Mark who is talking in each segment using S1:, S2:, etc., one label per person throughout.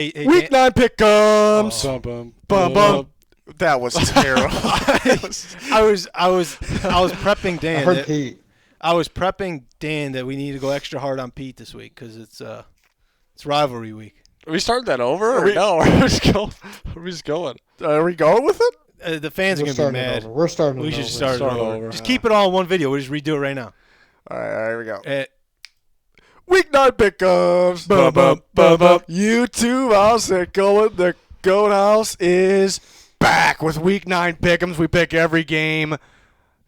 S1: Week 9 pick-ems.
S2: Bum,
S1: Bum, bum. That was terrible.
S3: I was prepping
S4: I
S3: Dan.
S4: heard Pete.
S3: I was prepping Dan that we need to go extra hard on Pete this week because it's rivalry week.
S2: Are we starting that over? Or no, we're just going.
S1: Are we going with it?
S3: The fans are
S4: We're
S3: going to be
S4: starting it
S3: mad.
S4: over. We're starting
S3: We
S4: it
S3: should
S4: over.
S3: start it
S2: Start
S3: over.
S2: over.
S3: Just keep it all in one video. We'll just redo it right now.
S1: All right, here we go.
S3: Uh,
S1: Week 9 pick-ups.
S3: Bum, bum, bum, bum.
S1: YouTube house at the Goat House is back with Week 9 pick-ems. We pick every game,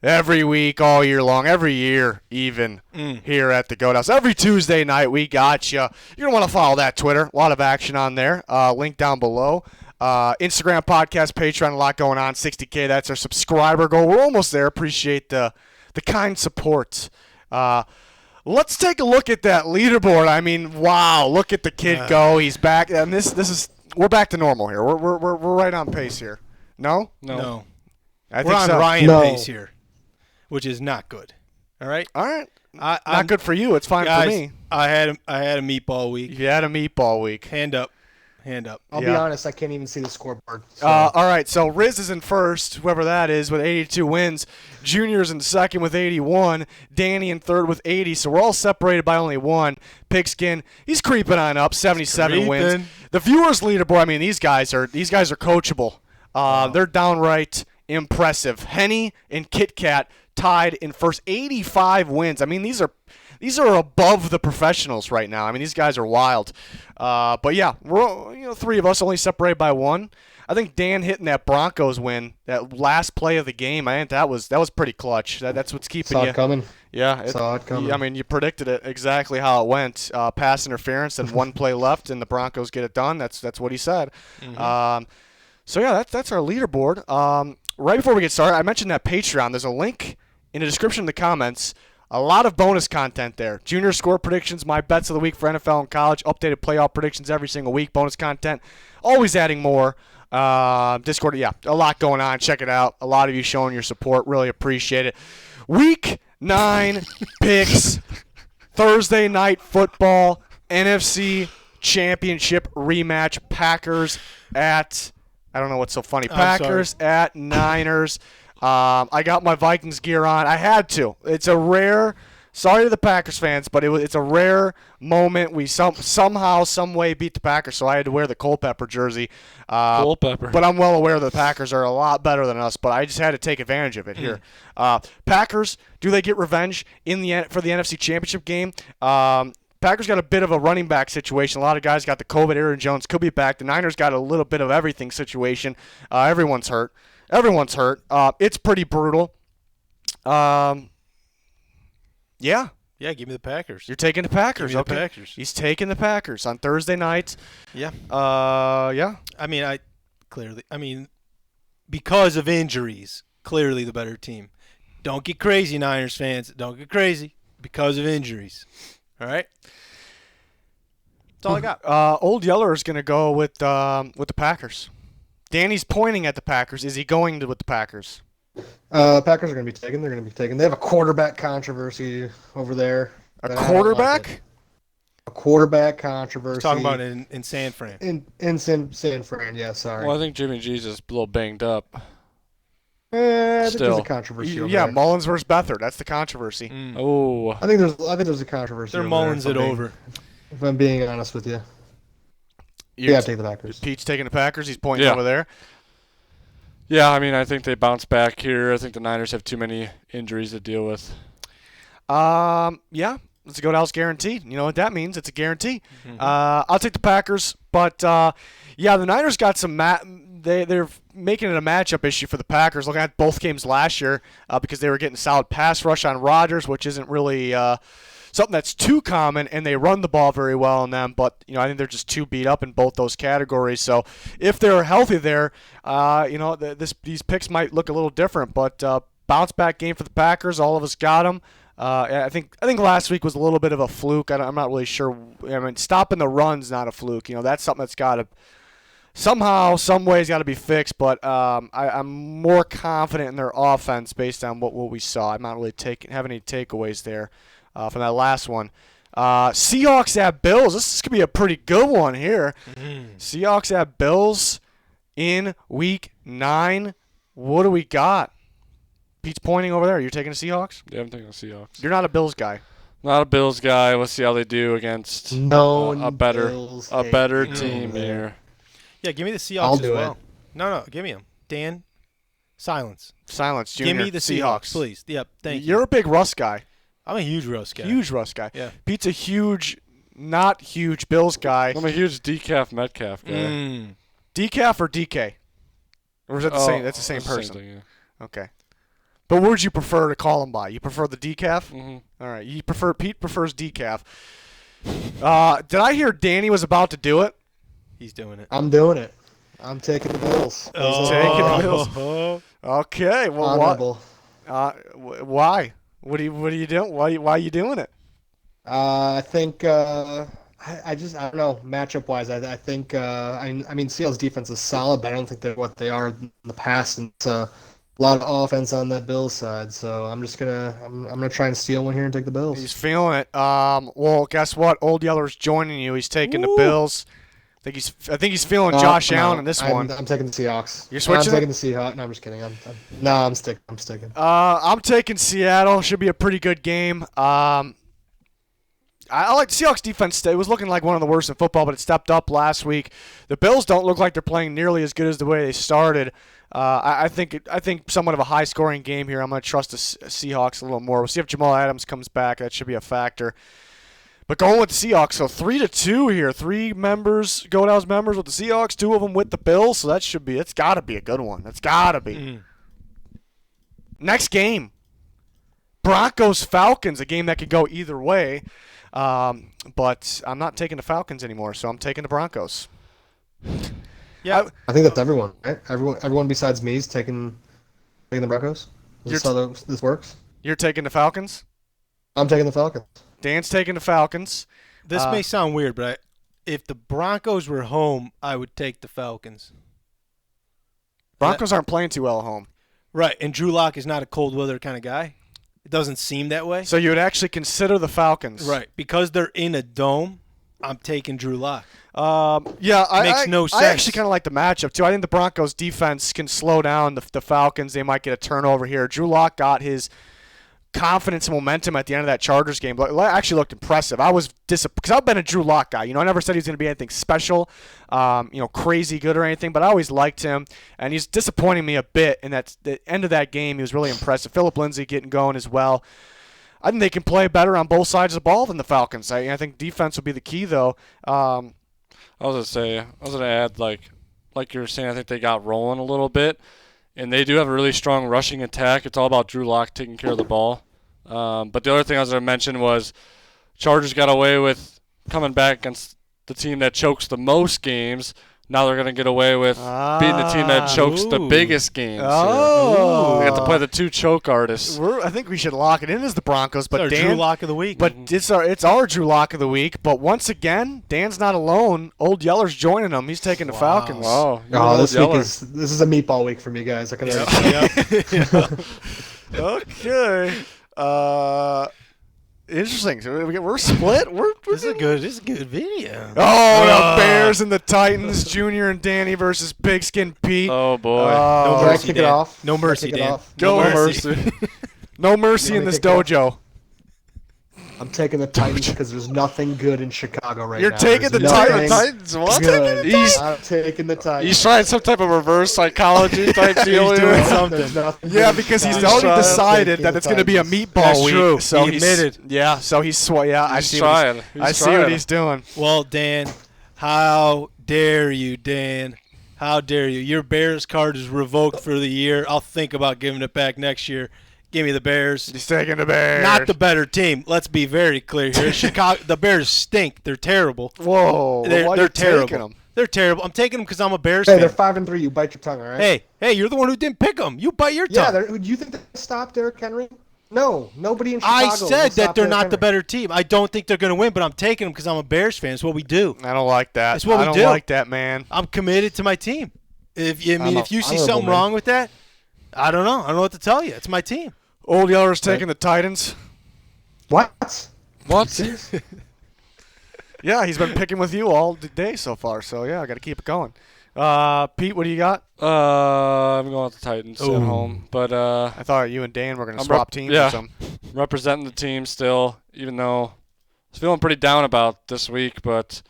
S1: every week, all year long, every year even here at the Goat House. Every Tuesday night, we got you. You're going to want to follow that Twitter. A lot of action on there. Link down below. Instagram, podcast, Patreon, a lot going on. 60K, that's our subscriber goal. We're almost there. Appreciate the kind support. Let's take a look at that leaderboard. I mean, wow! Look at the kid go. He's back, and this is we're back to normal here. We're right on pace here. No,
S3: no.
S1: I
S3: We're
S1: think
S3: on
S1: so.
S3: Ryan
S4: No.
S3: pace here, which is not good. All right?
S1: All right,
S3: I'm-
S1: not good for you. It's fine
S3: guys,
S1: for me.
S3: I had a meatball week.
S1: You had a meatball week.
S3: Hand up. Hand up.
S4: I'll be
S1: Yeah.
S4: honest, I can't even see the scoreboard. So.
S1: All right, so Riz is in first, whoever that is, with 82 wins. Junior's in second with 81. Danny in third with 80. So we're all separated by only one. Pigskin, he's creeping on up, 77 wins.
S3: Creeping.
S1: The viewers leaderboard, I mean, these guys are coachable. They're downright impressive. Henny and Kit Kat tied in first, 85 wins. I mean, these are above the professionals right now. I mean, these guys are wild. But yeah, we're three of us only separated by one. I think Dan hitting that Broncos win, that last play of the game, I think that was pretty clutch. That's what's keeping
S4: Saw
S1: you.
S4: it coming.
S1: Yeah,
S4: Saw it coming.
S1: I mean, you predicted it exactly how it went. Pass interference and one play left, and the Broncos get it done. That's what he said. So yeah, that's our leaderboard. Right before we get started, I mentioned that Patreon. There's a link in the description of the comments. A lot of bonus content there. Junior score predictions, my bets of the week for NFL and college, updated playoff predictions every single week, bonus content. Always adding more. Discord, yeah, a lot going on. Check it out. A lot of you showing your support. Really appreciate it. Week 9 picks. Thursday night football. NFC Championship rematch. Packers at, I don't know what's so funny. Packers at Niners. I got my Vikings gear on. I had to. It's a rare. Sorry to the Packers fans, but it's a rare moment. We somehow, some way beat the Packers, so I had to wear the Culpepper jersey.
S2: Culpepper.
S1: But I'm well aware the Packers are a lot better than us. But I just had to take advantage of it here. Packers, do they get revenge for the NFC Championship game? Packers got a bit of a running back situation. A lot of guys got the COVID. Aaron Jones could be back. The Niners got a little bit of everything situation. Everyone's hurt. It's pretty brutal. Yeah.
S3: Yeah, give me the Packers.
S1: You're taking the Packers.
S3: Give me the
S1: Okay.
S3: Packers.
S1: He's taking the Packers on Thursday night.
S3: Yeah.
S1: Yeah.
S3: I mean, because of injuries, clearly the better team. Don't get crazy, Niners fans. Don't get crazy because of injuries. All right? That's all I got.
S1: Old Yeller is going to go with the Packers. Danny's pointing at the Packers. Is he going with the Packers?
S4: Packers are going to be taken. They're going to be taken. They have a quarterback controversy over there.
S1: A
S4: that I don't like
S1: quarterback?
S4: it. A quarterback controversy.
S3: Talking about it in San Fran.
S4: In San Fran, yeah, sorry.
S2: Well, I think Jimmy G's is a little banged up.
S4: I think
S2: Still.
S4: there's a controversy over
S1: Yeah,
S4: there.
S1: Mullins versus Beathard. That's the controversy.
S2: Oh,
S4: I think there's a controversy.
S3: They're
S4: over
S3: Mullins
S4: there,
S3: it over.
S4: If I'm being honest with you.
S1: You
S4: Yeah, take the Packers.
S1: Pete's taking the Packers. He's pointing
S2: Yeah.
S1: over there.
S2: yeah. I mean, I think they bounce back here. I think the Niners have too many injuries to deal with.
S1: Yeah. It's a Goat House guaranteed. You know what that means? It's a guarantee. I'll take the Packers, but yeah, the Niners got some. They're making it a matchup issue for the Packers. Looking at both games last year, because they were getting solid pass rush on Rodgers, which isn't really something that's too common, and they run the ball very well on them. But I think they're just too beat up in both those categories. So if they're healthy there, these picks might look a little different. But bounce back game for the Packers. All of us got them. I think last week was a little bit of a fluke. I'm not really sure. I mean, stopping the run's not a fluke. That's something that's got to somehow, some ways, got to be fixed. But I'm more confident in their offense based on what we saw. I'm not really having any takeaways there from that last one. Seahawks at Bills. This is going to be a pretty good one here. Seahawks at Bills in Week 9. What do we got? Pete's pointing over there. You're taking the Seahawks?
S2: Yeah, I'm taking the Seahawks.
S1: You're not a Bills guy.
S2: Not a Bills guy. Let's see how they do against a better team here.
S3: Yeah, give me the Seahawks
S4: I'll
S3: as
S4: do
S3: well.
S4: it.
S3: No, give me them. Dan, silence.
S1: Silence, Junior.
S3: Give me the Seahawks, please. Yep, thank you.
S1: You're a big Russ guy.
S3: I'm a huge Russ guy.
S1: Huge Russ guy.
S3: Yeah.
S1: Pete's a huge, not huge Bills guy.
S2: I'm a huge decaf Metcalf guy.
S1: Decaf or DK? Or is that the same? That's the same person.
S2: Thing, yeah.
S1: Okay. But what would you prefer to call him by? You prefer the decaf?
S2: Mm-hmm.
S1: All right. Pete prefers decaf. Did I hear Danny was about to do it?
S3: He's doing it.
S4: I'm doing it. I'm taking the Bills.
S1: Taking the Bills. Okay. Well,
S4: Honorable.
S1: why? What are you doing? Why are you doing it?
S4: I think I don't know, matchup wise. I think I mean Seattle's defense is solid, but I don't think they're what they are in the past, and it's a lot of offense on that Bills side. So I'm gonna try and steal one here and take the Bills.
S1: He's feeling it. Well, guess what? Old Yeller's joining you. He's taking the Bills. I think he's feeling Josh Allen in this one.
S4: I'm taking the Seahawks.
S1: You're switching?
S4: I'm taking the Seahawks. No, I'm just kidding. I'm sticking.
S1: I'm taking Seattle. Should be a pretty good game. I like the Seahawks defense. It was looking like one of the worst in football, but it stepped up last week. The Bills don't look like they're playing nearly as good as the way they started. I think somewhat of a high-scoring game here. I'm going to trust the Seahawks a little more. We'll see if Jamal Adams comes back. That should be a factor. But going with the Seahawks, so 3-2 here. 3 members, Go Downs members with the Seahawks, 2 of them with the Bills. So it's got to be a good one. That's got to be. Next game, Broncos-Falcons, a game that could go either way. But I'm not taking the Falcons anymore, so I'm taking the Broncos.
S3: Yeah,
S4: I think that's everyone, right? Everyone besides me is taking the Broncos. Is this how this works?
S1: You're taking the Falcons?
S4: I'm taking the Falcons.
S1: Dan's taking the Falcons.
S3: this may sound weird, but if the Broncos were home, I would take the Falcons.
S1: Broncos aren't playing too well at home.
S3: Right, and Drew Lock is not a cold weather kind of guy. It doesn't seem that way.
S1: So you would actually consider the Falcons.
S3: Right, because they're in a dome, I'm taking Drew Lock.
S1: Yeah,
S3: Makes no sense.
S1: I actually kind of like the matchup, too. I think the Broncos defense can slow down the Falcons. They might get a turnover here. Drew Lock got his confidence and momentum at the end of that Chargers game. It actually looked impressive. I was disappointed because I've been a Drew Lock guy. I never said he was going to be anything special, crazy good or anything, but I always liked him, and he's disappointing me a bit in that the end of that game. He was really impressive. Phillip Lindsay getting going as well. I think they can play better on both sides of the ball than the Falcons. I think defense will be the key, though.
S2: I was gonna add, like you were saying, I think they got rolling a little bit, and they do have a really strong rushing attack. It's all about Drew Lock taking care of the ball. But the other thing I was gonna mention was Chargers got away with coming back against the team that chokes the most games. Now they're gonna get away with beating the team that chokes the biggest games.
S1: Oh,
S2: They have to play the 2 choke artists.
S1: I think we should lock it in as the Broncos, but
S3: It's our Drew Lock of the week.
S1: But it's our Drew Lock of the week. But once again, Dan's not alone. Old Yeller's joining him. He's taking the Falcons.
S2: Wow.
S4: This is a meatball week for me, guys. I can already
S1: Okay. Interesting. So we're split.
S3: This is a good video.
S1: Oh, the Bears and the Titans, Junior and Danny versus Pigskin Pete.
S2: Oh boy.
S4: Can I
S3: mercy,
S4: kick it
S3: Dan.
S4: off?
S3: No
S4: Can I
S3: mercy,
S4: kick it
S3: Dan.
S4: off?
S1: No
S2: mercy.
S1: No mercy in this
S4: kick it off?
S1: dojo.
S4: I'm taking the Titans because there's nothing good in Chicago right
S1: You're
S4: now.
S1: taking
S4: There's
S1: the
S4: nothing
S2: Titans? What?
S4: good.
S2: He's-
S4: I'm taking the Titans.
S2: He's trying some type of reverse psychology type deal
S3: He's
S2: here.
S3: doing something.
S4: There's nothing
S1: Yeah,
S4: good in
S1: because he's
S4: Chicago.
S1: already
S2: trying.
S1: decided
S4: Taking
S1: that
S4: the
S1: it's going to be a
S4: Titans.
S1: meatball
S3: That's
S1: week.
S3: true.
S1: So
S3: He admitted.
S1: Yeah, so he's I
S2: He's
S1: see
S2: trying.
S1: What
S2: He's
S1: I see what
S2: trying.
S1: he's doing.
S3: Well, Dan, how dare you, Dan? How dare you? Your Bears card is revoked for the year. I'll think about giving it back next year. Give me the Bears.
S1: He's taking the Bears.
S3: Not the better team. Let's be very clear here. Chicago, the Bears stink. They're terrible.
S1: Whoa.
S3: They're
S1: why are you
S3: terrible.
S1: taking them?
S3: They're terrible. I'm taking them because I'm a Bears
S4: Hey,
S3: fan.
S4: they're 5-3. You bite your tongue, all right?
S3: Hey, you're the one who didn't pick them. You bite your
S4: Yeah,
S3: tongue.
S4: do you think they stopped Derrick Henry? No, nobody in Chicago.
S3: I
S4: will
S3: said
S4: stop
S3: that they're
S4: Derrick
S3: not the
S4: Henry.
S3: better team. I don't think they're going to win, but I'm taking them because I'm a Bears fan. It's what we do.
S1: I don't like that.
S3: That's what we
S1: I don't
S3: do.
S1: like that, man.
S3: I'm committed to my team. If you
S4: I'm
S3: see
S4: honorable,
S3: something
S4: man.
S3: wrong with that, I don't know. I don't know what to tell you. It's my team.
S1: Old Yeller's taking the Titans.
S4: What?
S2: What?
S4: Serious?
S1: Yeah, he's been picking with you all day so far. So yeah, I got to keep it going. Pete, what do you got?
S2: I'm going with the Titans at home, but
S1: I thought you and Dan were going to
S2: I'm
S1: swap teams
S2: yeah.
S1: or something.
S2: representing the team still, even though I was feeling pretty down about this week. But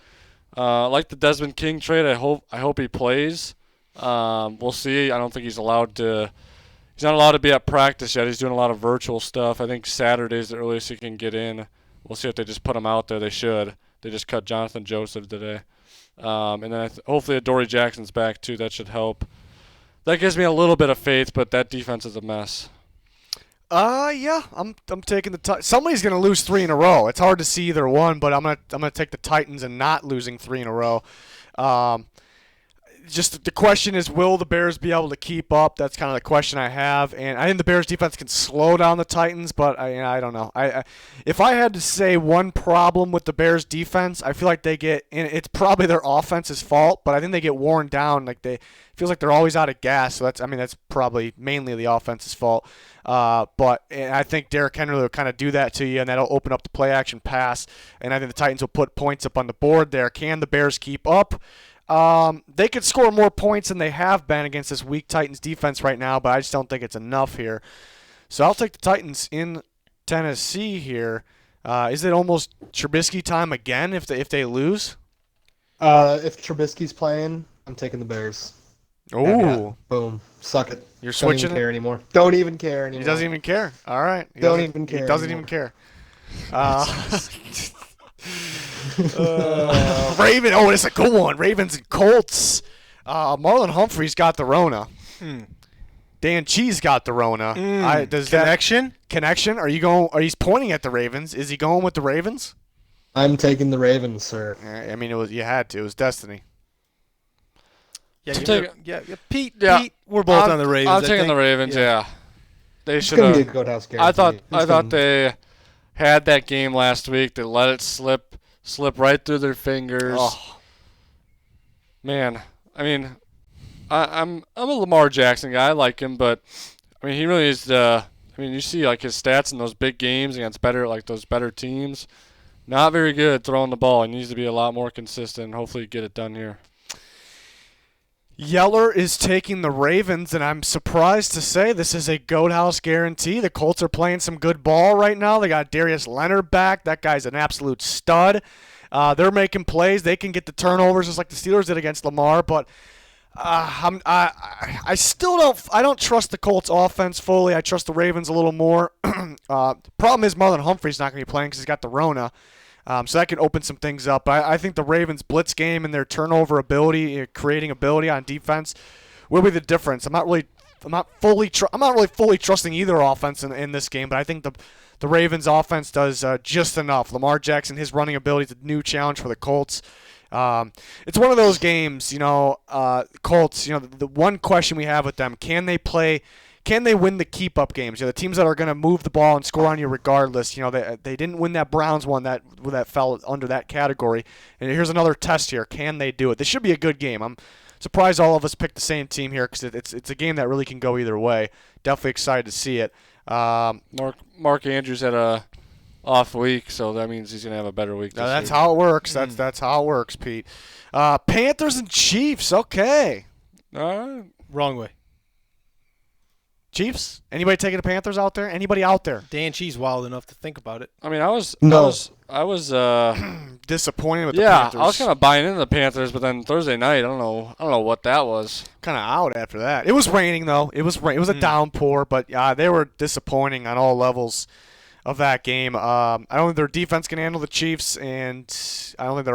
S2: I like the Desmond King trade. I hope he plays. We'll see. I don't think he's allowed to. He's not allowed to be at practice yet. He's doing a lot of virtual stuff. I think Saturday's the earliest he can get in. We'll see if they just put him out there. They should. They just cut Jonathan Joseph today. And then hopefully Dory Jackson's back too. That should help. That gives me a little bit of faith, but that defense is a mess.
S1: Yeah, I'm taking the Titans. Somebody's going to lose 3 in a row. It's hard to see either one, but I'm gonna take the Titans and not losing 3 in a row. Just the question is, will the Bears be able to keep up? That's kind of the question I have, and I think the Bears defense can slow down the Titans, but I don't know. If I had to say one problem with the Bears defense, I feel like they get, and it's probably their offense's fault, but I think they get worn down. Like it feels like they're always out of gas. So that's probably mainly the offense's fault. But I think Derrick Henry will kind of do that to you, and that'll open up the play action pass, and I think the Titans will put points up on the board there. Can the Bears keep up? They could score more points than they have been against this weak Titans defense right now, but I just don't think it's enough here. So I'll take the Titans in Tennessee here. Is it almost Trubisky time again if they lose?
S4: If Trubisky's playing, I'm taking the Bears.
S1: Ooh.
S4: Yeah. Boom. Suck it.
S1: You're
S4: Don't
S1: switching
S4: even
S1: it?
S4: care anymore. Don't even care anymore.
S1: He doesn't even care. All right. He
S4: Don't even care
S1: He doesn't
S4: anymore.
S1: even care. Raven. Oh, it's a good one. Ravens and Colts. Marlon Humphrey's got the Rona. Dan Cheese got the Rona. Does
S3: Connection?
S1: Connection? Are you going? He's pointing at the Ravens. Is he going with the Ravens?
S4: I'm taking the Ravens, sir.
S1: I mean, you had to. It was destiny.
S3: Yeah,
S2: Pete.
S3: Pete, we're both on the Ravens.
S2: I'm taking the Ravens. Yeah, they
S4: It's
S2: should
S4: gonna be a
S2: have.
S4: good house guarantee.
S2: I thought they had that game last week. They let it slip right through their fingers.
S1: Oh.
S2: Man, I mean, I'm a Lamar Jackson guy. I like him, but I mean, he really is the. I mean, you see like his stats in those big games against those better teams. Not very good throwing the ball. He needs to be a lot more consistent. Hopefully, get it done here.
S1: Yeller is taking the Ravens, and I'm surprised to say this is a goat house guarantee. The Colts are playing some good ball right now. They got Darius Leonard back. That guy's an absolute stud. They're making plays. They can get the turnovers just like the Steelers did against Lamar, but I still don't trust the Colts offense fully. I trust the Ravens a little more. Problem is Marlon Humphrey's not going to be playing because he's got the Rona. So that can open some things up. I think the Ravens' blitz game and their turnover ability, creating ability on defense, will be the difference. I'm not really fully trusting either offense in this game, but I think the Ravens' offense does just enough. Lamar Jackson, his running ability is a new challenge for the Colts. It's one of those games, Colts. The one question we have with them: can they play? Can they win the keep-up games? The teams that are going to move the ball and score on you regardless. They didn't win that Browns one that fell under that category. And here's another test here. Can they do it? This should be a good game. I'm surprised all of us picked the same team here because it's a game that really can go either way. Definitely excited to see it.
S2: Mark Andrews had a off week, so that means he's going to have a better week this
S1: That's
S2: week.
S1: how it works. That's how it works, Pete. Panthers and Chiefs. Okay.
S3: Wrong way.
S1: Chiefs? Anybody taking the Panthers out there? Anybody out there?
S3: Dan Cheese wild enough to think about it.
S2: I mean, I was
S1: Disappointed with the Panthers.
S2: I was kind of buying into the Panthers, but then Thursday night, I don't know what that was.
S1: Kind of out after that. It was raining though. It was a downpour, but they were disappointing on all levels of that game. I don't think their defense can handle the Chiefs, and I don't think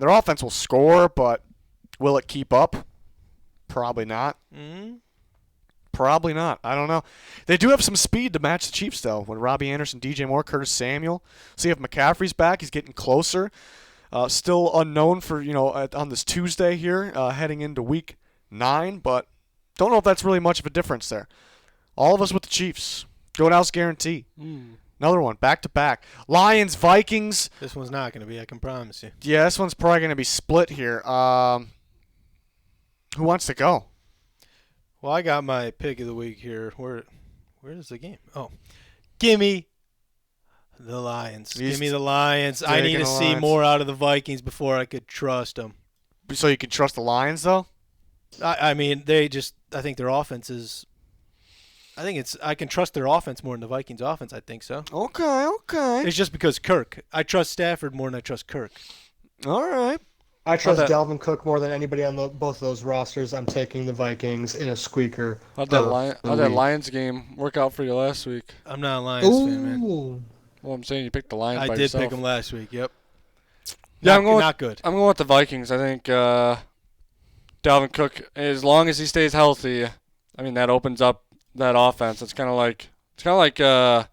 S1: their offense will score, but will it keep up? Probably not. Probably not. I don't know. They do have some speed to match the Chiefs, though. With Robbie Anderson, DJ Moore, Curtis Samuel. See if McCaffrey's back. He's getting closer. Still unknown for on this Tuesday here, heading into Week 9. But don't know if that's really much of a difference there. All of us with the Chiefs. Goat house guarantee. Another one, back to back. Lions, Vikings.
S3: This one's not going to be. I can promise you.
S1: Yeah, this one's probably going to be split here. Who wants to go?
S3: Well, I got my pick of the week here. Where is the game? Oh, gimme The Lions.
S1: He's
S3: Give me the Lions. I need
S1: taking
S3: to
S1: the
S3: see
S1: Lions.
S3: more out of the Vikings before I could trust them.
S1: So you can trust the Lions, though?
S3: I mean, I think their offense is. I can trust their offense more than the Vikings' offense. I think so.
S1: Okay.
S3: It's just because Kirk. I trust Stafford more than I trust Kirk.
S1: All right.
S4: I trust
S2: that-
S4: Dalvin Cook more than anybody on both of those rosters. I'm taking the Vikings in a squeaker.
S2: How'd that,
S4: of the
S2: how'd that
S4: week.
S2: Lions game work out for you last week?
S3: I'm not a Lions fan, man.
S4: Ooh.
S2: Well, I'm saying you picked the Lions
S3: I
S2: by
S3: did
S2: yourself.
S3: pick them last week. Yep.
S2: Yeah,
S3: not good.
S2: I'm going with the Vikings. I think Dalvin Cook, as long as he stays healthy, I mean that opens up that offense. It's kind of like the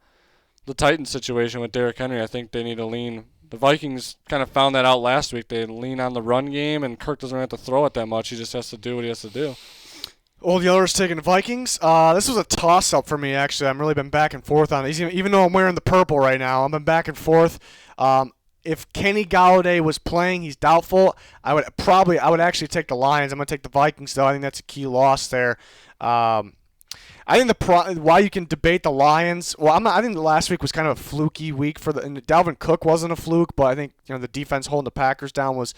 S2: Titans situation with Derrick Henry. I think they need to lean. The Vikings kind of found that out last week. They lean on the run game, and Kirk doesn't have to throw it that much. He just has to do what he has to do.
S1: Old Yeller's taking the Vikings. This was a toss-up for me, actually. I've really been back and forth on it. Even though I'm wearing the purple right now, I've been back and forth. If Kenny Galladay was playing, he's doubtful. I would actually take the Lions. I'm going to take the Vikings, though. I think that's a key loss there. I think why you can debate the Lions. Well, I think the last week was kind of a fluky week and Dalvin Cook wasn't a fluke, but I think the defense holding the Packers down was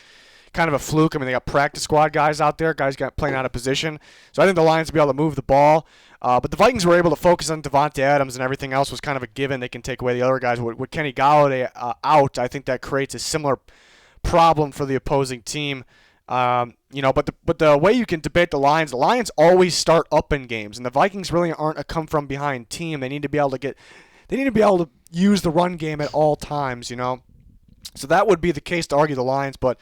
S1: kind of a fluke. I mean, they got practice squad guys out there, guys got playing out of position. So I think the Lions will be able to move the ball. But the Vikings were able to focus on Devontae Adams, and everything else was kind of a given. They can take away the other guys. With Kenny Galladay out, I think that creates a similar problem for the opposing team. But the way you can debate the Lions always start up in games, and the Vikings really aren't a come from behind team. They need to be able to use the run game at all times. So that would be the case to argue the Lions, but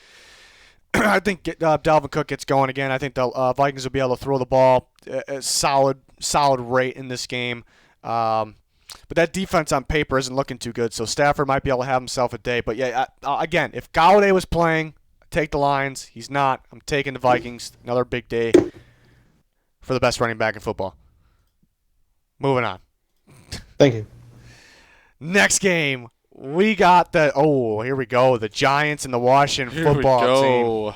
S1: I think Dalvin Cook gets going again. I think the Vikings will be able to throw the ball at a solid rate in this game. But that defense on paper isn't looking too good, so Stafford might be able to have himself a day. But yeah, again, if Galladay was playing, take the Lions. He's not. I'm taking the Vikings. Another big day for the best running back in football. Moving on.
S4: Thank you.
S1: Next game, we got here we go. The Giants and the Washington
S2: Here we
S1: football team.
S2: go.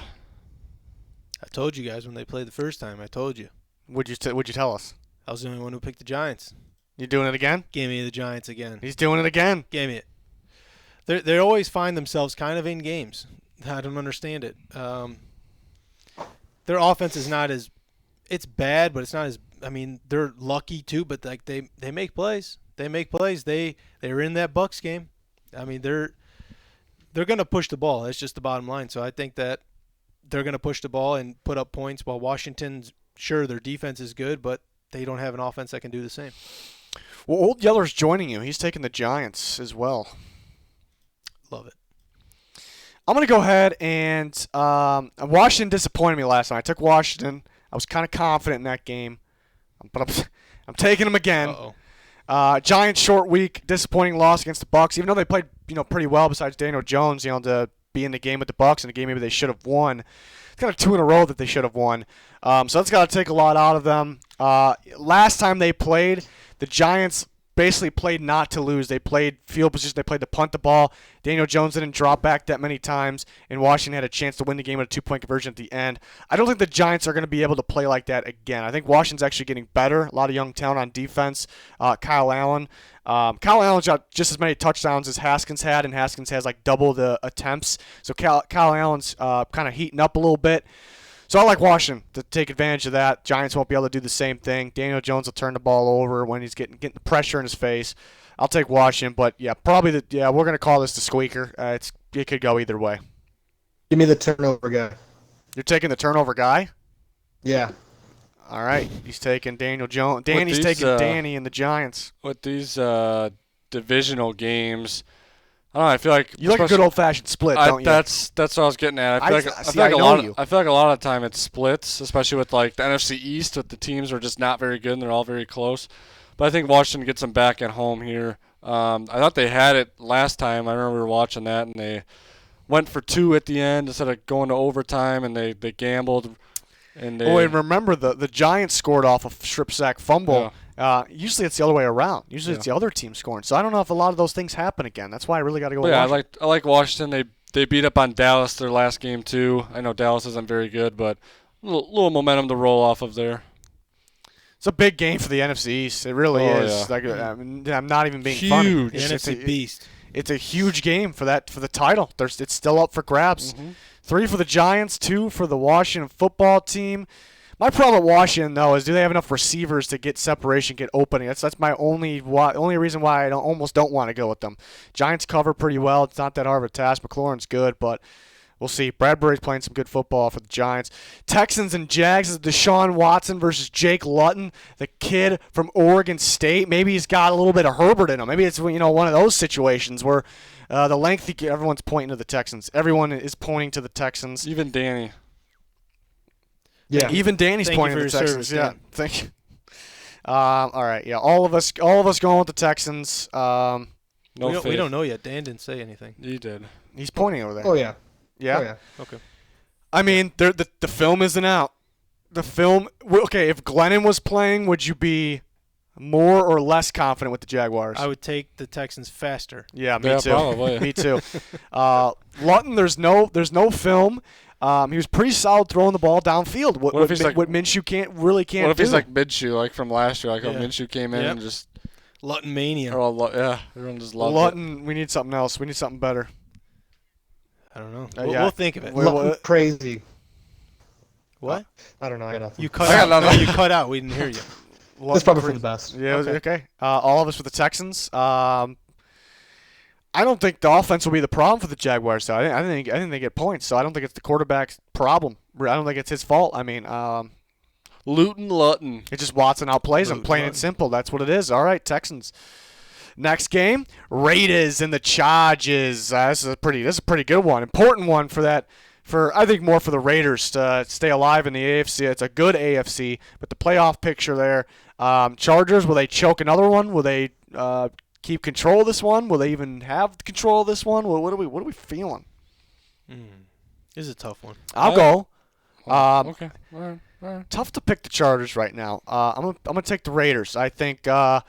S3: I told you guys when they played the first time. I told you.
S1: What'd you tell us?
S3: I was the only one who picked the Giants.
S1: You doing it again?
S3: Give me the Giants again.
S1: He's doing it again.
S3: Give me it. They always find themselves kind of in games. I don't understand it. Their offense is not as – it's bad, but it's not as – I mean, they're lucky too, but like they make plays. They make plays. They're in that Bucs game. I mean, they're going to push the ball. That's just the bottom line. So I think that they're going to push the ball and put up points while Washington's – sure, their defense is good, but they don't have an offense that can do the same.
S1: Well, Old Yeller's joining you. He's taking the Giants as well.
S3: Love it.
S1: I'm going to go ahead and Washington disappointed me last time. I took Washington. I was kind of confident in that game, but I'm taking them again.
S3: Uh-oh.
S1: Giants short week, disappointing loss against the Bucs. Even though they played pretty well besides Daniel Jones, to be in the game with the Bucs in a game maybe they should have won. It's kind of 2 in a row that they should have won. So that's got to take a lot out of them. Last time they played, the Giants basically played not to lose. They played field position. They played to punt the ball. Daniel Jones didn't drop back that many times, and Washington had a chance to win the game with a 2-point conversion at the end. I don't think the Giants are going to be able to play like that again. I think Washington's actually getting better. A lot of young talent on defense. Kyle Allen. Kyle Allen's got just as many touchdowns as Haskins had, and Haskins has like double the attempts. So Kyle Allen's kind of heating up a little bit. So I like Washington to take advantage of that. Giants won't be able to do the same thing. Daniel Jones will turn the ball over when he's getting the pressure in his face. I'll take Washington, but yeah, probably we're gonna call this the squeaker. It could go either way.
S4: Give me the turnover guy.
S1: You're taking the turnover guy.
S4: Yeah.
S1: All right, he's taking Daniel Jones. Danny's taking Danny and the Giants.
S2: With these divisional games, I don't know. I feel like
S1: You like a good old-fashioned split, don't you?
S2: That's what I was getting at. I feel like a lot of the time it's splits, especially with like the NFC East, with the teams are just not very good and they're all very close. But I think Washington gets them back at home here. I thought they had it last time. I remember we were watching that, and they went for 2 at the end instead of going to overtime, and they gambled. And
S1: remember the Giants scored off a strip sack fumble. Yeah. Usually it's the other way around. Usually it's the other team scoring. So I don't know if a lot of those things happen again. That's why I really got to go with Washington.
S2: I like Washington. They beat up on Dallas their last game too. I know Dallas isn't very good, but a little momentum to roll off of there.
S1: It's a big game for the NFC East. It really is.
S2: Yeah.
S1: Like I'm not even being
S2: Huge.
S1: funny.
S3: The NFC beast.
S1: it's a huge game for the title. It's still up for grabs. 3 for the Giants, 2 for the Washington football team. My problem with Washington, though, is do they have enough receivers to get separation, get opening? That's my only reason why I almost don't want to go with them. Giants cover pretty well. It's not that hard of a task. McLaurin's good, but we'll see. Bradbury's playing some good football for the Giants. Texans and Jags is Deshaun Watson versus Jake Luton, the kid from Oregon State. Maybe he's got a little bit of Herbert in him. Maybe it's one of those situations where the lengthy everyone's pointing to the Texans. Everyone is pointing to the Texans.
S2: Even Danny.
S4: Yeah.
S1: Even Danny's
S3: Thank
S1: pointing
S3: you
S1: to
S3: for
S1: the
S3: your
S1: Texans.
S3: service,
S1: Yeah.
S3: Dan.
S1: Thank you. All right. Yeah. All of us going with the Texans.
S2: No
S3: we
S2: faith.
S3: don't know yet. Dan didn't say anything.
S2: He did.
S1: He's pointing over there.
S4: Oh yeah.
S1: Yeah.
S4: Oh yeah.
S3: Okay.
S1: I mean, the film isn't out. The film. Okay, if Glennon was playing, would you be more or less confident with the Jaguars?
S3: I would take the Texans faster.
S1: Yeah, me
S2: Yeah,
S1: too.
S2: probably.
S1: Me too. Luton, there's no film. He was pretty solid throwing the ball downfield. What
S2: if he's like-
S1: what Minshew can't
S2: What if
S1: do?
S2: he's like Minshew, like from last year, like how
S3: Yeah.
S2: Minshew came in
S3: Yep.
S2: and just
S3: Luton mania.
S2: everyone just loved it.
S1: Luton, we need something else. We need something better.
S3: I don't know.
S1: Yeah.
S3: We'll think of it.
S1: Wait,
S4: Luton
S1: what?
S4: crazy.
S3: What?
S4: I don't know. I got nothing.
S3: You cut
S2: I
S3: out.
S2: got
S3: No,
S2: nothing.
S3: you cut out. We didn't hear you.
S4: It's probably for the best.
S1: Yeah,
S3: Okay.
S1: okay. All of us with the Texans. I don't think the offense will be the problem for the Jaguars. So I think they get points. So I don't think it's the quarterback's problem. I don't think it's his fault. I mean,
S2: Luton.
S1: it's just Watson outplays him. Plain and
S3: Luton.
S1: simple. That's what it is. All right, Texans. Next game, Raiders and the Chargers. This is a pretty good one. Important one for that. I think more for the Raiders to stay alive in the AFC. It's a good AFC, but the playoff picture there. Chargers, will they choke another one? Will they keep control of this one? Will they even have control of this one? What are we feeling?
S3: This is a tough one.
S1: I'll go.
S2: Okay. All right.
S1: Tough to pick the Chargers right now. I'm gonna take the Raiders. I think the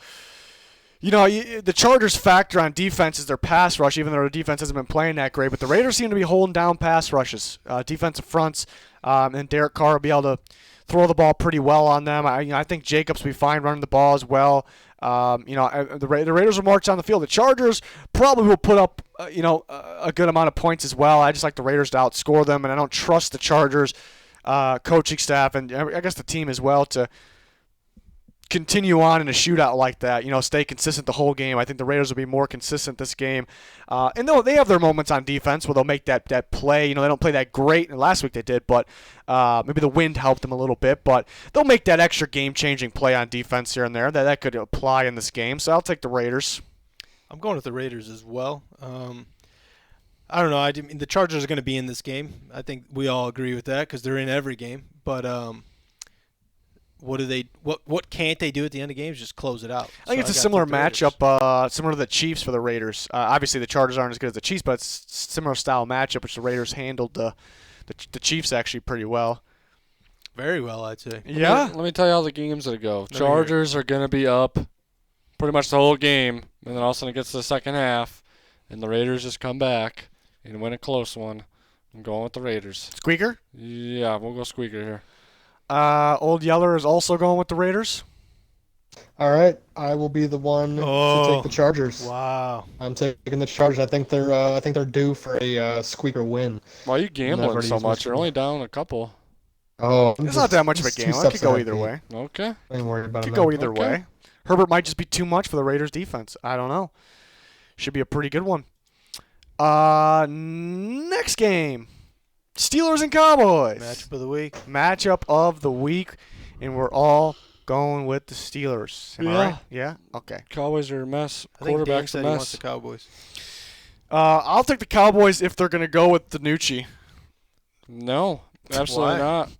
S1: Chargers factor on defense is their pass rush, even though their defense hasn't been playing that great. But the Raiders seem to be holding down pass rushes, defensive fronts, and Derek Carr will be able to throw the ball pretty well on them. I think Jacobs will be fine running the ball as well. The Raiders will march on the field. The Chargers probably will put up a good amount of points as well. I just like the Raiders to outscore them, and I don't trust the Chargers coaching staff and I guess the team as well to continue on in a shootout like that, stay consistent the whole game. I think the Raiders will be more consistent this game. And they have their moments on defense where they'll make that play. They don't play that great. And last week they did, but maybe the wind helped them a little bit. But they'll make that extra game-changing play on defense here and there. That could apply in this game. So I'll take the Raiders.
S3: I'm going with the Raiders as well. I don't know. I mean, the Chargers are going to be in this game. I think we all agree with that because they're in every game. But what can't they do at the end of games? Just close it out.
S1: I think it's a
S3: gotta
S1: similar
S3: take the Raiders.
S1: matchup, similar to the Chiefs for the Raiders. Obviously, the Chargers aren't as good as the Chiefs, but it's similar style matchup, which the Raiders handled the Chiefs actually pretty well.
S3: Very well, I'd say.
S1: Yeah.
S2: Let me tell you how the game's going to go.
S3: me hear it.
S2: Chargers are going to be up pretty much the whole game, and then all of a sudden it gets to the second half, and the Raiders just come back and win a close one. I'm going with the Raiders.
S1: Squeaker?
S2: Yeah, we'll go Squeaker here.
S1: Old Yeller is also going with the Raiders.
S4: All right, I will be the one to take the Chargers.
S3: Wow.
S4: I'm taking the Chargers. I think they're due for a squeaker win.
S2: Why are you gambling
S4: Never
S2: so
S4: use my
S2: much? You're
S4: squeaker.
S2: only down a couple.
S4: Oh,
S1: It's not that much of a game. I could go either way.
S2: Okay.
S4: I ain't worried about
S1: Could
S4: it.
S1: go
S4: man.
S1: either
S2: Okay.
S1: way. Herbert might just be too much for the Raiders defense. I don't know. Should be a pretty good one. Next game. Steelers and Cowboys.
S3: Matchup of the week.
S1: Matchup of the week, and we're all going with the Steelers. Am I
S2: Yeah.
S1: right? Yeah? Okay.
S2: Cowboys are a mess.
S3: I think Dan
S2: Quarterback's a
S3: said he wants
S2: mess.
S3: the Cowboys.
S1: I'll take the Cowboys if they're going to go with DiNucci.
S2: No, absolutely
S3: Why?
S2: not.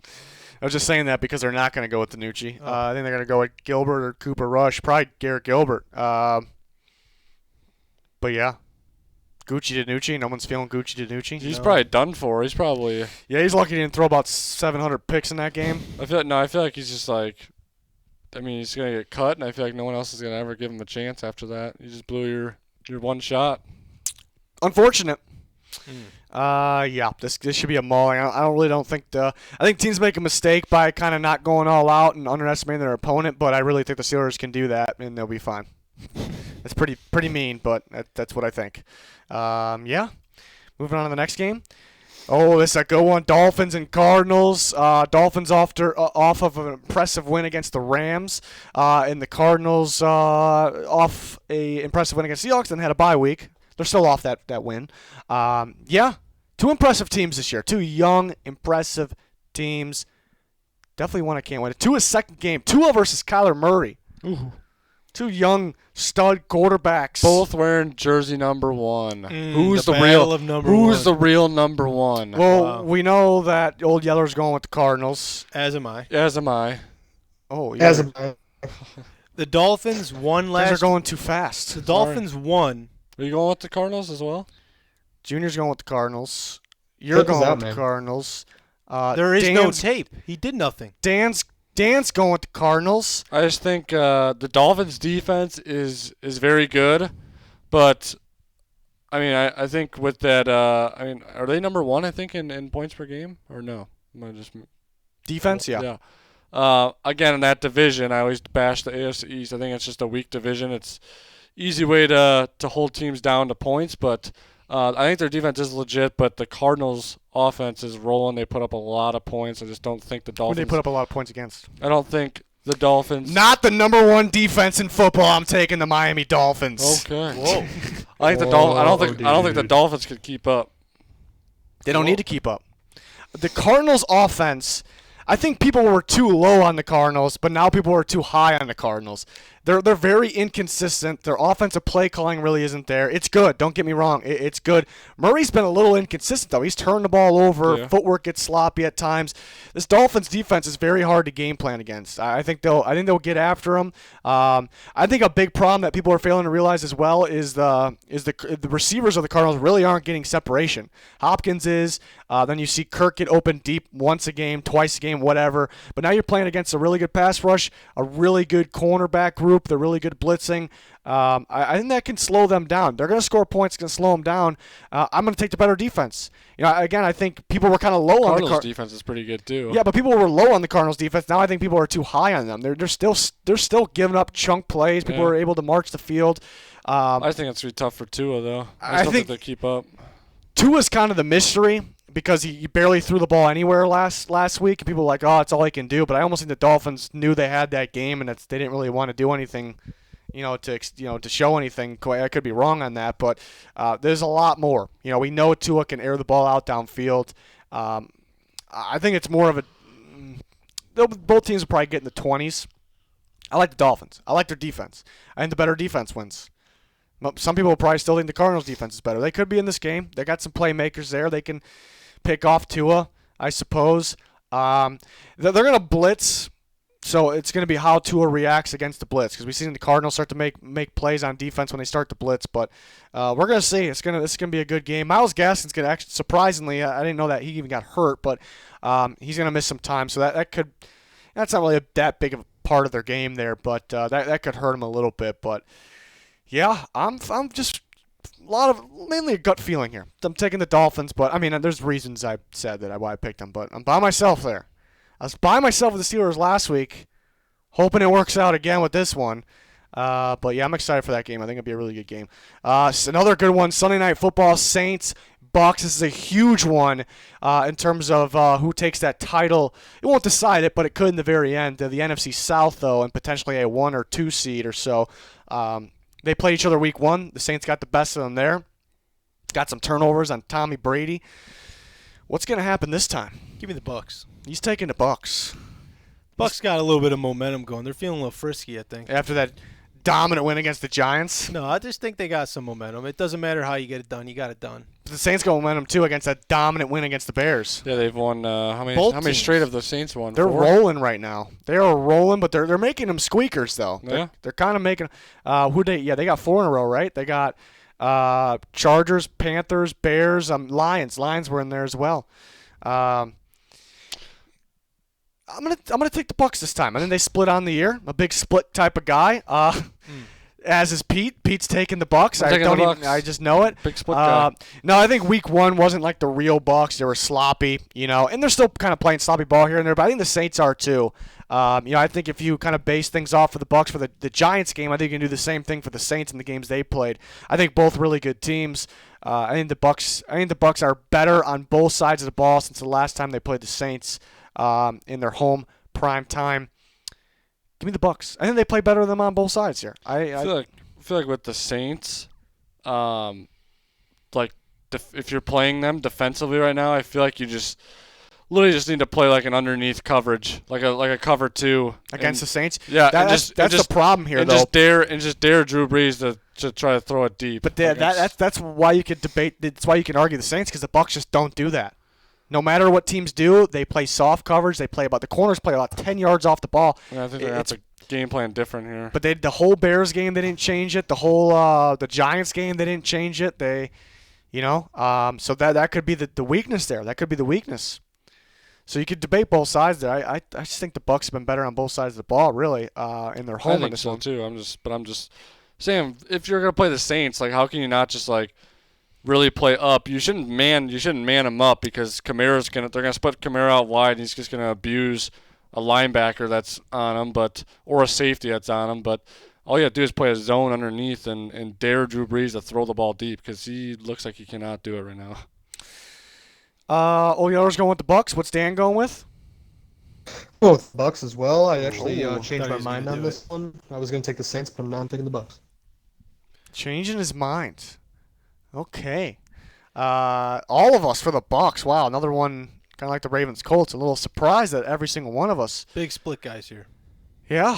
S1: I was just saying that because they're not going to go with DiNucci. I think they're going to go with Gilbert or Cooper Rush. Probably Garrett Gilbert. But yeah. Gucci DiNucci. No one's feeling Gucci DiNucci.
S2: He's
S3: No.
S2: probably done for. He's probably.
S1: Yeah, he's lucky he didn't throw about 700 picks in that game.
S2: I feel like he's just like. I mean, he's gonna get cut, and I feel like no one else is gonna ever give him a chance after that. You just blew your one shot.
S1: Unfortunate. Yeah, this should be a mauling. I don't think I think teams make a mistake by kind of not going all out and underestimating their opponent, but I really think the Steelers can do that and they'll be fine. That's pretty mean, but that's what I think. Yeah. Moving on to the next game. Oh, this is a good one. Dolphins and Cardinals. Dolphins off of an impressive win against the Rams, and the Cardinals off a impressive win against the Seahawks and had a bye week. They're still off that win. Yeah, two impressive teams this year. Two young, impressive teams. Definitely one I can't win. Tua's second game. Tua versus Kyler Murray.
S2: Ooh.
S1: Two young stud quarterbacks.
S2: Both wearing jersey number 1. Who's
S3: the
S2: the real?
S3: battle of number
S2: Who's
S3: one.
S2: the real number 1?
S1: Well,
S3: Wow.
S1: we know that Old Yeller's going with the Cardinals.
S3: As am I.
S2: As am I.
S1: Oh, yeah.
S3: The Dolphins won
S1: Things
S3: last.
S1: are going too fast.
S3: The Dolphins won.
S2: Are you going with the Cardinals as well?
S1: Junior's going with the Cardinals. You're
S4: Check us
S1: going
S4: out,
S1: with the
S4: man.
S1: Cardinals.
S3: There is no
S1: Dan's,
S3: tape. He did nothing.
S1: Dan's going with the Cardinals.
S2: I just think the Dolphins' defense is very good, but I mean I think with that I mean are they number 1 I think in points per game or no? Am I just
S1: Defense, yeah.
S2: Again, in that division, I always bash the AFC East. I think it's just a weak division. It's easy way to hold teams down to points, but I think their defense is legit. But the Cardinals' offense is rolling. They put up a lot of points. I just don't think the
S1: Who
S2: Dolphins.
S1: they put up a lot of points against?
S2: I don't think the Dolphins.
S1: Not the number 1 defense in football. I'm taking the Miami Dolphins.
S2: Okay.
S3: Whoa.
S2: I think I don't think the Dolphins could keep up.
S1: They don't need to keep up. The Cardinals' offense, I think people were too low on the Cardinals, but now people are too high on the Cardinals. They're very inconsistent. Their offensive play calling really isn't there. It's good. Don't get me wrong. It's good. Murray's been a little inconsistent, though. He's turned the ball over.
S2: Yeah.
S1: Footwork gets sloppy at times. This Dolphins defense is very hard to game plan against. I think they'll get after him. I think a big problem that people are failing to realize as well is the receivers of the Cardinals really aren't getting separation. Hopkins is. Then you see Kirk get open deep once a game, twice a game, whatever. But now you're playing against a really good pass rush, a really good cornerback group. They're really good blitzing. I think that can slow them down. They're going to score points, going to slow them down. I'm going to take the better defense. Again, I think people were kind of low on the
S2: Cardinals' defense is pretty good too.
S1: Yeah, but people were low on the Cardinals defense. Now I think people are too high on them. They're still giving up chunk plays. People are able to march the field.
S2: I think it's really tough for Tua though. I still think they keep up.
S1: Tua's kind of the mystery because he barely threw the ball anywhere last week. And people were like, oh, it's all he can do. But I almost think the Dolphins knew they had that game and they didn't really want to do anything, to show anything. I could be wrong on that, but there's a lot more. We know Tua can air the ball out downfield. I think it's more of a. Both teams will probably get in the 20s. I like the Dolphins. I like their defense. I think the better defense wins. Some people will probably still think the Cardinals' defense is better. They could be in this game. They got some playmakers there. They can pick off Tua, I suppose. They're going to blitz, so it's going to be how Tua reacts against the blitz because we've seen the Cardinals start to make plays on defense when they start to blitz. But we're going to see. This is going to be a good game. Myles Gaskin's going to actually, surprisingly, I didn't know that he even got hurt, but he's going to miss some time. So that's not really that big of a part of their game there, but that could hurt him a little bit. But yeah, I'm just mainly a gut feeling here. I'm taking the Dolphins, but I mean, there's reasons I said why I picked them, but I'm by myself there. I was by myself with the Steelers last week, hoping it works out again with this one. But yeah, I'm excited for that game. I think it'll be a really good game. Another good one, Sunday Night Football, Saints, Bucks. This is a huge one in terms of who takes that title. It won't decide it, but it could in the very end. The NFC South, though, and potentially a 1 or 2 seed or so. They played each other week 1. The Saints got the best of them there. Got some turnovers on Tommy Brady. What's going to happen this time?
S3: Give me the Bucks.
S1: He's taking the Bucks.
S3: Bucks got a little bit of momentum going. They're feeling a little frisky, I think.
S1: After that dominant win against the Giants.
S3: No, I just think they got some momentum. It doesn't matter how you get it done. You got it done.
S1: The Saints got momentum, too, against that dominant win against the Bears.
S2: Yeah, they've won. How many
S3: teams.
S2: straight have the Saints won?
S1: They're
S2: 4?
S1: rolling right now. They are rolling, but they're making them squeakers, though.
S2: Yeah.
S1: They're kind of making they got 4 in a row, right? They got Chargers, Panthers, Bears, Lions. Lions were in there as well. I'm gonna take the Bucks this time. I think they split on the year. I'm a big split type of guy. As is Pete. Pete's taking the Bucks.
S2: I'm
S1: I
S2: taking
S1: don't
S2: the
S1: even.
S2: Bucks.
S1: I just know it.
S2: Big split guy.
S1: No, I think Week 1 wasn't like the real Bucks. They were sloppy, and they're still kind of playing sloppy ball here and there. But I think the Saints are too. I think if you kind of base things off for the Bucks for the Giants game, I think you can do the same thing for the Saints in the games they played. I think both really good teams. I think the Bucks are better on both sides of the ball since the last time they played the Saints in their home prime time. Give me the Bucks. I think they play better than them on both sides here.
S2: I feel like with the Saints, if you're playing them defensively right now, I feel like you just literally just need to play like an underneath coverage, like a cover 2
S1: against the Saints.
S2: Yeah,
S1: that's the problem here,
S2: and
S1: though.
S2: Just dare Drew Brees to try to throw it deep.
S1: But that's why you could debate. That's why you can argue the Saints, because the Bucks just don't do that. No matter what teams do, they play soft coverage. The corners play about 10 yards off the ball.
S2: Yeah, I think that's a game plan different here.
S1: But the whole Bears game, they didn't change it. The whole the Giants game, they didn't change it. So that could be the weakness there. That could be the weakness. So you could debate both sides there. I just think the Bucks have been better on both sides of the ball, really, in their home.
S2: I think so too. I'm just saying, if you're gonna play the Saints, like, how can you not just like really play up? You shouldn't man them up, because they're gonna split Kamara out wide, and he's just gonna abuse a linebacker that's on him, or a safety that's on him. But all you have to do is play a zone underneath and dare Drew Brees to throw the ball deep, because he looks like he cannot do it right now.
S1: Yeller's going with the Bucks. What's Dan going with?
S4: Both Bucks as well. I actually changed
S3: thought he
S4: my
S3: was
S4: mind
S3: gonna
S4: on
S3: do
S4: this one. I was going to take the Saints, but now I'm taking the Bucks.
S1: Changing his mind. Okay. All of us for the Bucks. Wow, another one kind of like the Ravens Colts. A little surprised that every single one of us.
S3: Big split guys here.
S1: Yeah.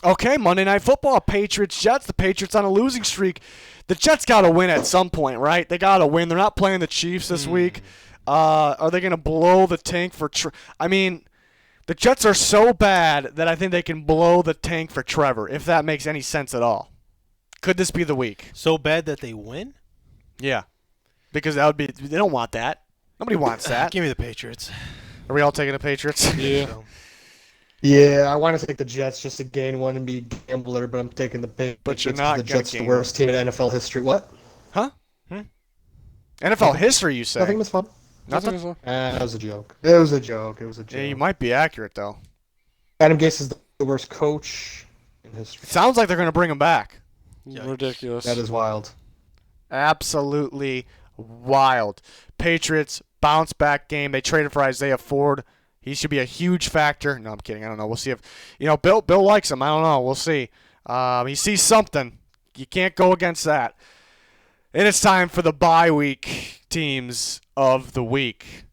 S1: Okay, Monday Night Football, Patriots-Jets. The Patriots on a losing streak. The Jets got to win at some point, right? They got to win. They're not playing the Chiefs this week. Are they going to blow the tank for the Jets are so bad that I think they can blow the tank for Trevor, if that makes any sense at all. Could this be the week?
S3: So bad that they win?
S1: Yeah. Because that would be – they don't want that. Nobody wants that.
S3: Give me the Patriots.
S1: Are we all taking the Patriots?
S2: Yeah.
S4: Yeah, I want to take the Jets just to gain one and be gambler, but I'm taking the Patriots.
S1: But you're not
S4: the
S1: gonna
S4: Jets, the
S1: gain
S4: worst team in NFL history. What?
S1: Huh? NFL history, you say?
S4: Nothing was fun.
S1: Nothing?
S4: That was a joke. It was a joke.
S1: Yeah, you might be accurate, though.
S4: Adam Gase is the worst coach in history.
S1: It sounds like they're going to bring him back.
S2: Ridiculous.
S4: That is wild.
S1: Absolutely wild. Patriots, bounce back game. They traded for Isaiah Ford. He should be a huge factor. No, I'm kidding. I don't know. We'll see if Bill likes him. I don't know. We'll see. He sees something. You can't go against that. And it's time for the bye week teams of the week.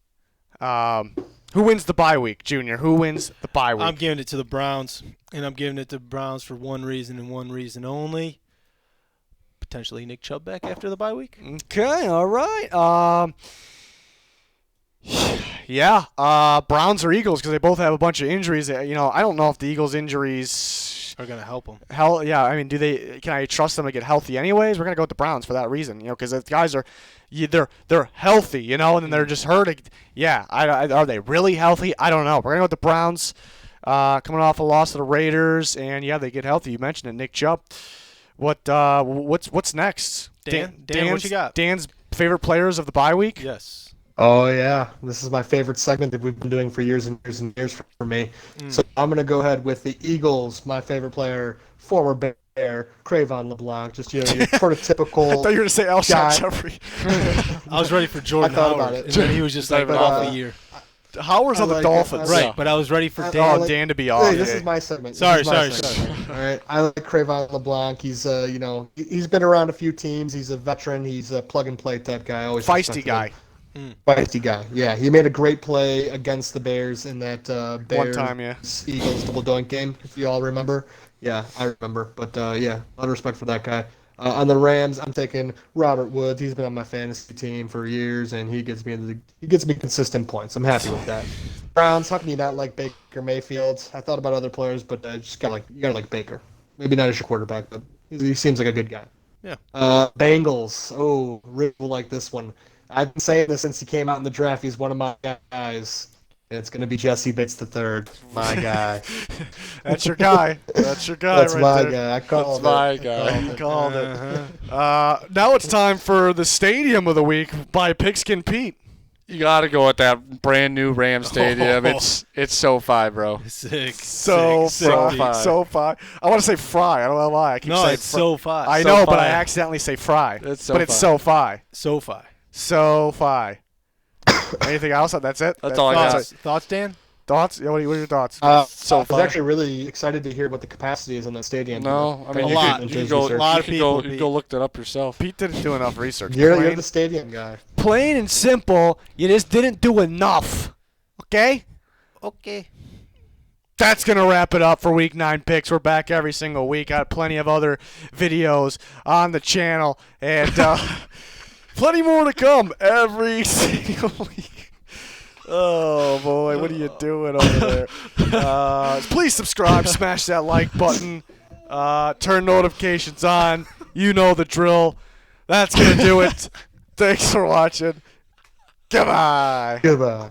S1: Who wins the bye week, Junior? Who wins the bye week?
S3: I'm giving it to the Browns, and I'm giving it to the Browns for one reason and one reason only. Potentially Nick Chubb back after the bye week.
S1: Okay, all right. Yeah, Browns or Eagles, because they both have a bunch of injuries. I don't know if the Eagles' injuries
S3: are going to help them.
S1: Yeah, I mean, can I trust them to get healthy anyways? We're going to go with the Browns for that reason, because the guys are they're healthy, and then they're just hurting. Yeah, are they really healthy? I don't know. We're going to go with the Browns, coming off a loss to the Raiders, and yeah, they get healthy. You mentioned it, Nick Chubb. What's next?
S3: Dan, what you got?
S1: Dan's favorite players of the bye week?
S3: Yes.
S4: Oh, yeah. This is my favorite segment that we've been doing for years and years and years for me. So I'm going to go ahead with the Eagles, my favorite player, former Bear, Cravon LeBlanc, just your prototypical
S1: I thought you were going to say Alshon Jeffrey.
S3: I was ready for Jordan
S4: I thought
S3: Howard,
S4: about it.
S3: and then he was just like off a year.
S1: Howard's on the Dolphins.
S3: Right, but I was ready for Dan.
S1: Dan to be off.
S4: Hey, this is my segment.
S3: Sorry.
S4: All right, I like Cravon LeBlanc. He's he's been around a few teams. He's a veteran. He's a plug and play type guy. Always
S1: feisty guy.
S4: Feisty guy. Yeah, he made a great play against the Bears in that Bears
S1: one time, yeah.
S4: Eagles double doink game. If you all remember. Yeah, I remember. But yeah, a lot of respect for that guy. On the Rams, I'm taking Robert Woods. He's been on my fantasy team for years, and he gets me consistent points. I'm happy with that. Browns, how can you not like Baker Mayfield? I thought about other players, but you gotta like Baker. Maybe not as your quarterback, but he seems like a good guy.
S3: Yeah.
S4: Bengals. Oh, Rick will like this one. I've been saying this since he came out in the draft. He's one of my guys. And it's going to be Jesse Bates III, my guy.
S1: That's your guy. That's your guy
S4: That's
S1: right
S4: my
S1: there.
S4: guy. I called
S2: That's my
S4: it.
S2: guy.
S1: You called it. Now it's time for the Stadium of the Week by Pigskin Pete.
S2: You got to go with that brand new Ram Stadium. It's SoFi, bro.
S3: Sick.
S1: So
S3: sick,
S1: fry.
S3: sick.
S2: Fry.
S1: So fry. I want to say fry. I don't know why. I keep
S3: No,
S1: saying
S3: it's
S1: fry.
S3: SoFi.
S1: I know, but I
S2: SoFi.
S1: accidentally say fry.
S2: It's
S1: but it's
S2: SoFi.
S1: SoFi.
S3: SoFi.
S1: SoFi. Anything else? That's it?
S2: That's all I got.
S3: Thoughts, Dan?
S1: Thoughts? Yeah, what are your thoughts?
S4: I
S2: SoFi.
S4: was actually really excited to hear what the capacity is in that stadium.
S2: No, I mean,
S3: A
S2: you
S3: lot.
S2: could,
S4: Into
S2: you
S4: his
S2: could go,
S4: research.
S3: A lot
S2: you
S3: of
S2: could
S3: people,
S2: go, you could go look that up yourself.
S1: Pete didn't do enough research.
S4: You're
S1: Plain-
S4: the stadium guy.
S1: plain and simple, you just didn't do enough. Okay?
S3: Okay.
S1: That's going to wrap it up for Week 9 picks. We're back every single week. Got plenty of other videos on the channel. And plenty more to come every single week. Oh, boy. What are you doing over there? Please subscribe. Smash that like button. Turn notifications on. You know the drill. That's going to do it. Thanks for watching. Goodbye.
S4: Goodbye.